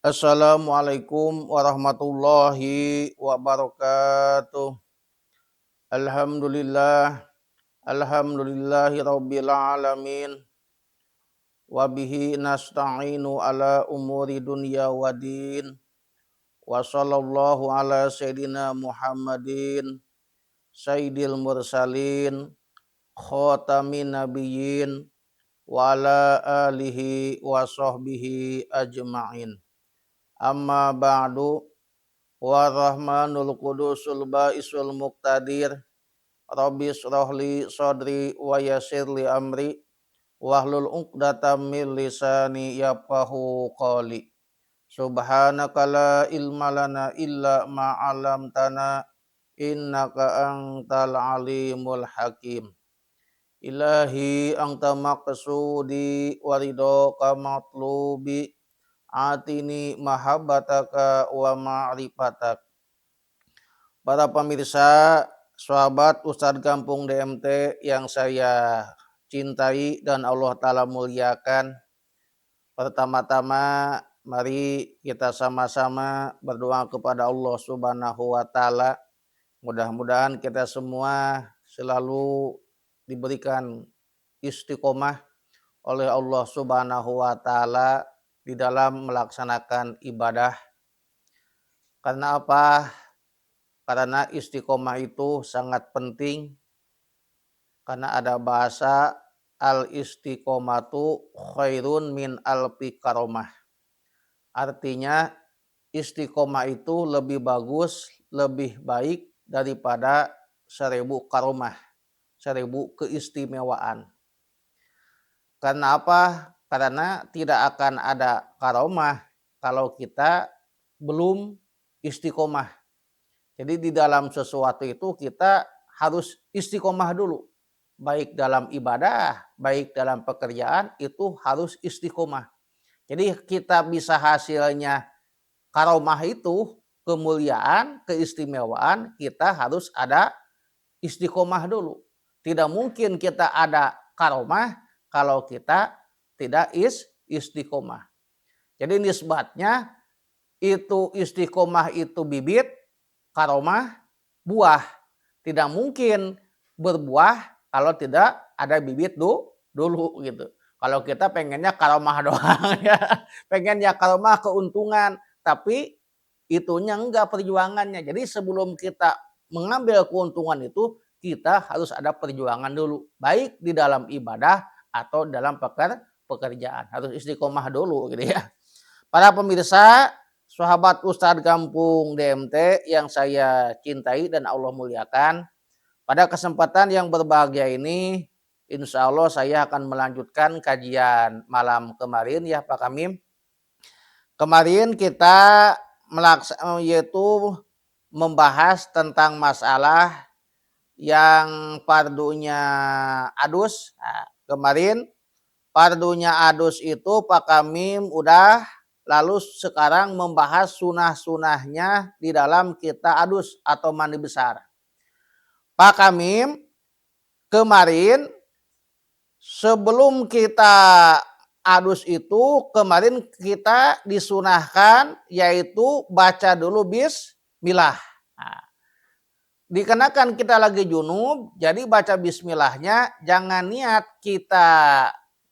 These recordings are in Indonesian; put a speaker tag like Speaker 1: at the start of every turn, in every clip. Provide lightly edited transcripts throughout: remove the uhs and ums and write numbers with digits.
Speaker 1: Assalamualaikum warahmatullahi wabarakatuh. Alhamdulillah, alhamdulillahi rabbil alamin. Wa bihi nasta'inu ala umuri dunya waddin. Wa sallallahu ala sayyidina Muhammadin sayyidil mursalin khatamin nabiyyin wa ala alihi wa sahbihi ajma'in. Amma ba'du. Warahmanul Qudusul Ba'isul Muqtadir Rabbi shrahli sadri wa yassirli amri wahlul 'uqdatam min lisani yafqahu qawli. Subhanaka la ilma lana illa ma 'allamtana innaka antal alimul hakim. Ilahi anta maqsudi waridhoka matlubi atini mahabbataka wa ma'rifatak. Para pemirsa, sahabat Ustadz Kampung DMT yang saya cintai dan Allah Ta'ala muliakan. Pertama-tama mari kita sama-sama berdoa kepada Allah Subhanahu wa Ta'ala. Mudah-mudahan kita semua selalu diberikan istiqomah oleh Allah Subhanahu wa Ta'ala di dalam melaksanakan ibadah. Karena apa? Karena istiqomah itu sangat penting, karena ada bahasa al-istiqomatu khairun min alfi karomah. Artinya istiqomah itu lebih bagus, lebih baik daripada 1000 karomah, 1000 keistimewaan. Karena apa? Karena tidak akan ada karomah kalau kita belum istiqomah. Jadi di dalam sesuatu itu kita harus istiqomah dulu. Baik dalam ibadah, baik dalam pekerjaan itu harus istiqomah. Jadi kita bisa hasilnya karomah itu, kemuliaan, keistimewaan, kita harus ada istiqomah dulu. Tidak mungkin kita ada karomah kalau kita tidak istiqomah. Jadi nisbatnya itu istiqomah itu bibit, karomah buah. Tidak mungkin berbuah kalau tidak ada bibit dulu gitu. Kalau kita pengennya karomah doang ya, pengennya karomah keuntungan, tapi itunya enggak perjuangannya. Jadi sebelum kita mengambil keuntungan itu, kita harus ada perjuangan dulu, baik di dalam ibadah atau dalam pekerjaan. Harus istiqomah dulu gitu ya. Para pemirsa, sahabat Ustadz Kampung DMT yang saya cintai dan Allah muliakan, pada kesempatan yang berbahagia ini, insya Allah saya akan melanjutkan kajian malam kemarin ya Pak Kamim. Kemarin kita yaitu membahas tentang masalah yang fardunya adus. Nah, kemarin fardunya adus itu Pak Kamim udah, lalu sekarang membahas sunah-sunahnya di dalam kita adus atau mandi besar. Pak Kamim, kemarin sebelum kita adus itu, kemarin kita disunahkan yaitu baca dulu bismillah. Nah, dikenakan kita lagi junub, jadi baca bismillahnya jangan niat kita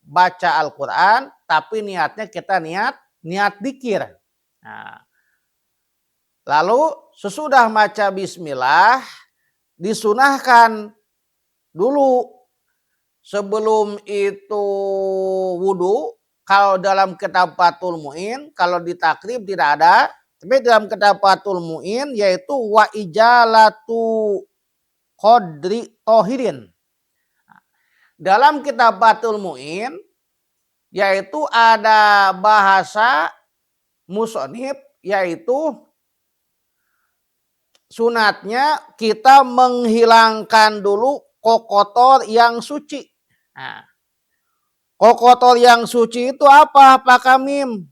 Speaker 1: baca Al-Quran, tapi niatnya kita niat dzikir. Nah, lalu sesudah baca bismillah disunahkan dulu sebelum itu wudu. Kalau dalam kitab Fathul Mu'in, kalau di takrib tidak ada, tapi dalam kitab Fathul Mu'in yaitu wa ijalatu qadri tohirin. Dalam kitab Fathul Mu'in yaitu ada bahasa musonib, yaitu sunatnya kita menghilangkan dulu kokotor yang suci. Nah, kokotor yang suci itu apa Pak Kamim?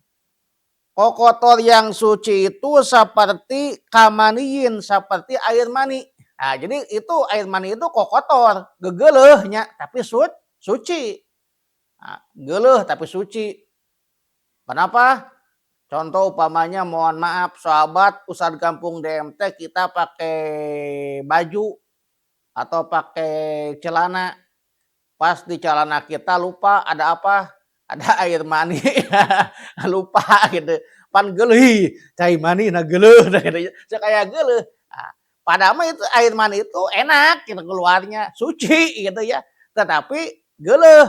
Speaker 1: Kokotor yang suci itu seperti kamaniyin, seperti air mani. Nah, jadi itu air mani itu kokotor, gegelehnya tapi suci. Nah, geleh tapi suci. Kenapa? Contoh upamanya mohon maaf sahabat Ustadz Kampung DMT kita pakai baju atau pakai celana, pas di celana kita lupa ada apa? Ada air mani, lupa gitu. Pan geuleuh, cai mani na geuleuh gitu. Kayak geuleuh. Nah, padahal mah itu air mani itu enak gitu keluarnya, suci gitu ya. Tetapi geuleuh,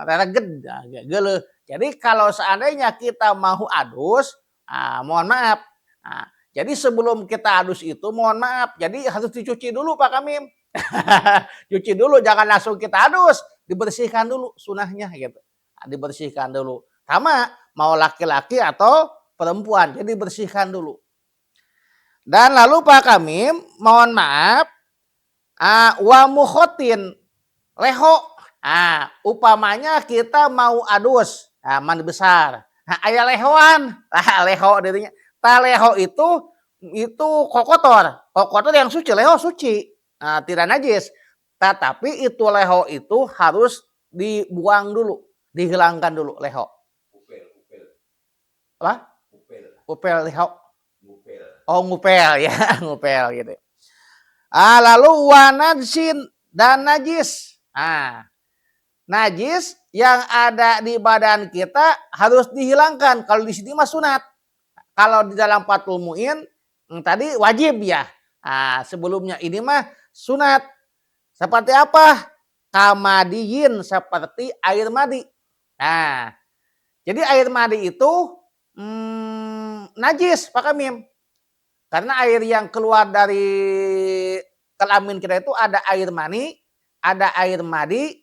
Speaker 1: rereged, geuleuh. Jadi kalau seandainya kita mau adus, mohon maaf. Nah, jadi sebelum kita adus itu mohon maaf, jadi harus dicuci dulu Pak Kamim. Cuci dulu, jangan langsung kita adus, dibersihkan dulu sunahnya gitu. Dibersihkan dulu. Sama mau laki-laki atau perempuan, jadi bersihkan dulu. Dan lalu Pak Kamim, mohon maaf, wa mukhotin leho. Upamanya kita mau adus, mandi besar. Ayah lehoan, leho dirinya. Leho itu kokotor, kokotor yang suci, leho suci, tidak najis. Tetapi itu leho itu harus dibuang dulu, dihilangkan dulu leho. Upel. Apa? Upel leho. Oh ngupel ya, ngupel gitu. Lalu wanajsin dan najis. Najis yang ada di badan kita harus dihilangkan. Kalau di sini mah sunat. Kalau di dalam Fathul Muin tadi wajib ya. Sebelumnya ini mah sunat. Seperti apa? Kamadiyin, seperti air madi. Jadi air madi itu najis Pak Kamim. Karena air yang keluar dari kelamin kita itu ada air mani, ada air madi,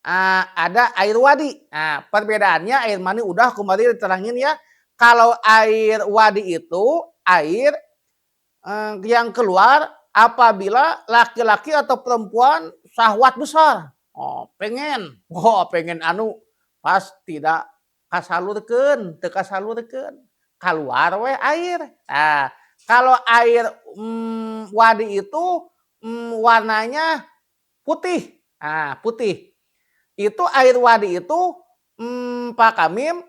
Speaker 1: ada air wadi. Perbedaannya air mani udah kembali diterangin ya. Kalau air wadi itu air yang keluar apabila laki-laki atau perempuan syahwat besar. Pengen pas tidak kasalurkeun, teu kasalurkeun. Keluar we air. Kalau air wadi itu warnanya putih. Putih. Itu air wadi itu Pak Kamim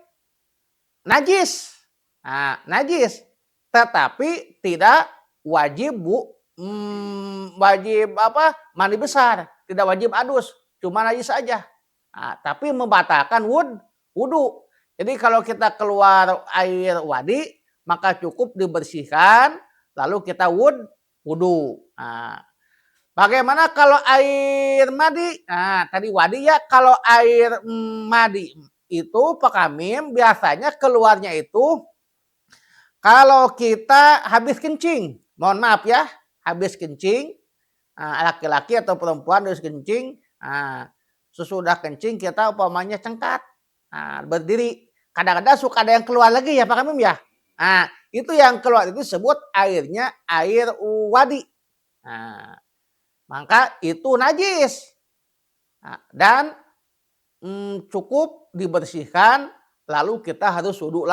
Speaker 1: najis. Najis. Tetapi tidak wajib wajib mandi besar, tidak wajib adus, cuma najis saja. Tapi membatalkan wudu. Jadi kalau kita keluar air wadi maka cukup dibersihkan lalu kita wudu. Bagaimana kalau air madi? Tadi wadi ya, kalau air madi itu Pak Kamim biasanya keluarnya itu kalau kita habis kencing. Mohon maaf ya, habis kencing, laki-laki atau perempuan habis kencing, sesudah kencing kita umpamanya cengkat, berdiri. Kadang-kadang suka ada yang keluar lagi ya Pak Kamim ya. Itu yang keluar itu disebut airnya air wadi. Maka itu najis. Dan cukup dibersihkan lalu kita harus wudu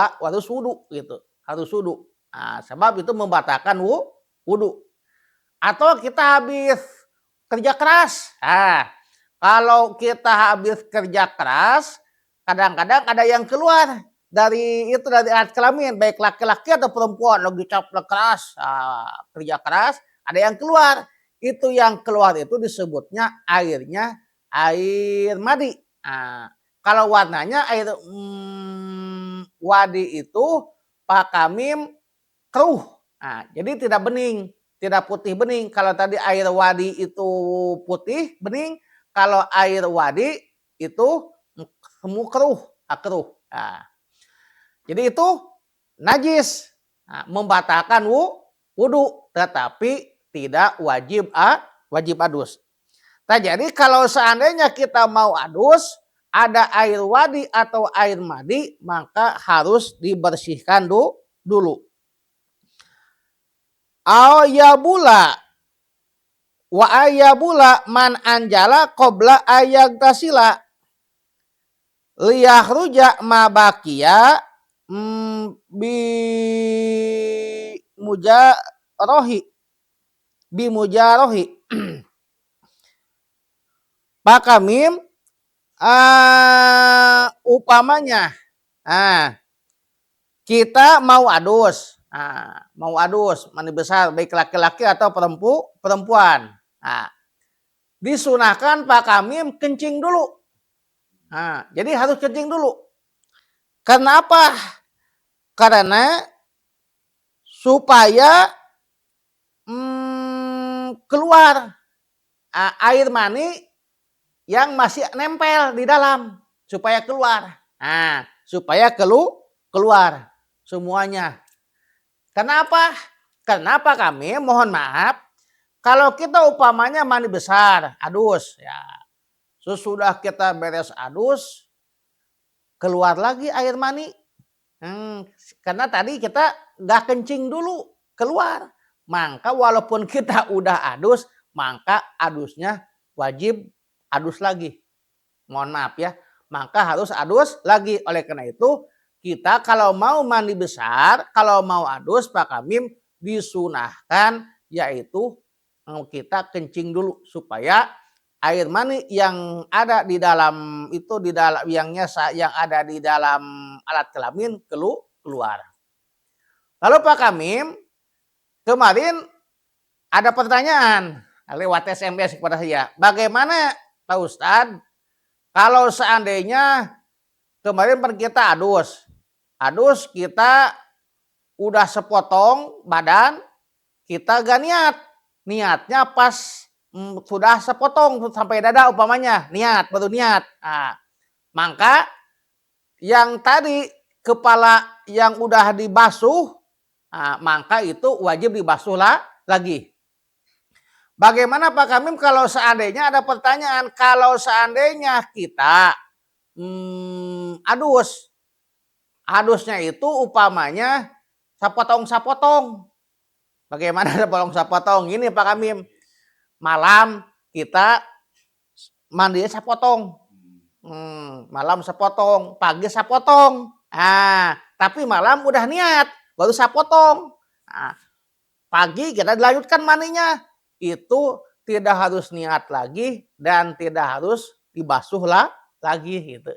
Speaker 1: gitu. Harus wudu. Sebab itu membatalkan wudu. Atau kita habis kerja keras. Kalau kita habis kerja keras, kadang-kadang ada yang keluar dari alat kelamin, baik laki-laki atau perempuan lagi capek keras, kerja keras, ada yang keluar. Itu yang keluar itu disebutnya airnya air madi. Kalau warnanya air wadi itu Pak Kamim keruh. Jadi tidak bening, tidak putih bening. Kalau tadi air wadi itu putih bening, kalau air wadi itu semu keruh. Jadi itu najis, membatalkan wudu, tetapi tidak wajib adus. Jadi kalau seandainya kita mau adus, ada air wadi atau air madi, maka harus dibersihkan dulu. Ayabula wa ayabula man anjala qabla ayagtasila liyahruja ma baqiya bimujarohi. Pak Kamim upamanya kita mau adus. Nah, mau adus, mandi besar, baik laki-laki atau perempuan. Nah, disunahkan Pak Kamim kencing dulu. Nah, jadi harus kencing dulu. Kenapa? Karena supaya keluar air mani yang masih nempel di dalam, supaya keluar. Nah, supaya keluar semuanya. Kenapa? Kenapa kami mohon maaf, kalau kita umpamanya mandi besar, adus, ya sesudah kita beres adus, keluar lagi air mani. Karena tadi kita nggak kencing dulu, keluar. Maka walaupun kita udah adus, maka adusnya wajib adus lagi. Mohon maaf ya, maka harus adus lagi. Oleh karena itu, kita kalau mau mandi besar, kalau mau adus, Pak Kamim disunahkan yaitu kita kencing dulu supaya air mani yang ada di dalam itu yang ada di dalam alat kelamin keluar. Lalu Pak Kamim, kemarin ada pertanyaan lewat SMS kepada saya. Bagaimana Pak Ustadz kalau seandainya kemarin kita adus kita udah sepotong badan, kita gak niatnya pas sudah sepotong sampai dada umpamanya, baru niat. Nah, maka yang tadi kepala yang udah dibasuh, maka itu wajib dibasuh lagi. Bagaimana Pak Kamim kalau seandainya ada pertanyaan, kalau seandainya kita adusnya itu umpamanya sapotong. Bagaimana sapotong? Ini Pak Kamim, malam kita mandi sapotong. Malam sapotong, pagi sapotong. Tapi malam udah niat, baru sapotong. Pagi kita dilanjutkan mandinya. Itu tidak harus niat lagi dan tidak harus dibasuh lagi gitu.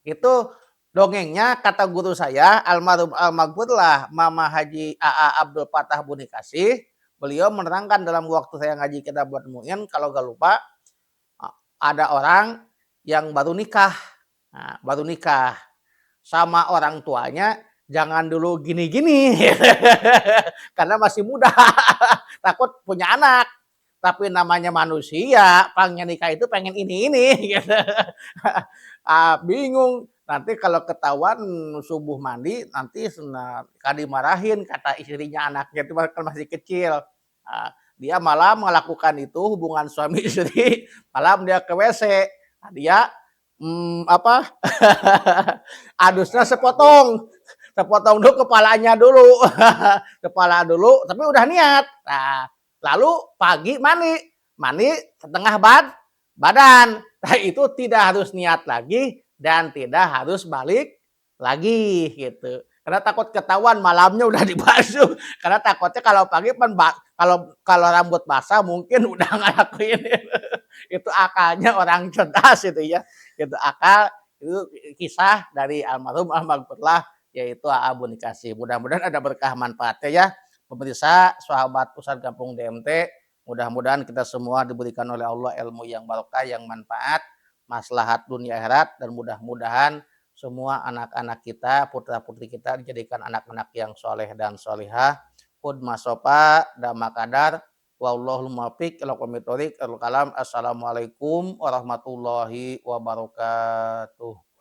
Speaker 1: Itu dongengnya kata guru saya almarhum almarhumlah Mama Haji AA Abdul Fatah Buni Kasih. Beliau menerangkan dalam waktu saya ngaji kita buat muin, kalau gak lupa ada orang yang baru nikah sama orang tuanya, jangan dulu gini-gini karena masih muda takut punya anak, tapi namanya manusia pengen nikah itu pengen ini gitu. Bingung nanti kalau ketahuan subuh mandi nanti dimarahin kata istrinya, anaknya itu kan masih kecil. Dia malam melakukan itu hubungan suami istri, malam dia ke WC, dia adusnya sepotong dulu kepalanya dulu kepala dulu, tapi udah niat. Nah, lalu pagi mandi setengah badan. Nah, itu tidak harus niat lagi dan tidak harus balik lagi gitu. Karena takut ketahuan malamnya udah dibasuh. Karena takutnya kalau pagi kan kalau rambut basah mungkin udah ngelakuin itu akalnya orang cerdas itu ya. Itu akal, itu kisah dari almarhum almarhumlah yaitu AA Buni Kasih. Mudah-mudahan ada berkah manfaatnya ya. Pemirsa, sahabat Pusat Kampung DMT, mudah-mudahan kita semua diberikan oleh Allah ilmu yang barokah, yang manfaat, maslahat dunia akhirat, dan mudah-mudahan semua anak-anak kita, putra-putri kita dijadikan anak-anak yang soleh dan solihah. Hudma sopa, dhamma kadar, wallahul muwaffiq ila aqwamit thoriq. Assalamualaikum warahmatullahi wabarakatuh.